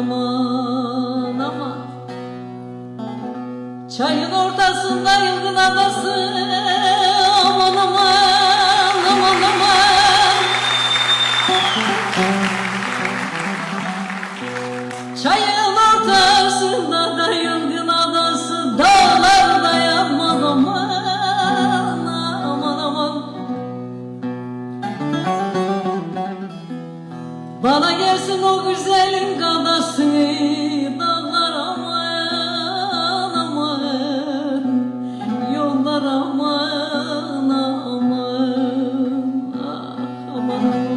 aman aman. Çayın ortasında yılgın adası, aman aman aman aman. Çayın ortasında da yılgın adası, dağlarda yanmaz aman aman aman. Bana gelsin o güzelin kadası, dağlar aman aman, yollar aman aman, ah aman aman.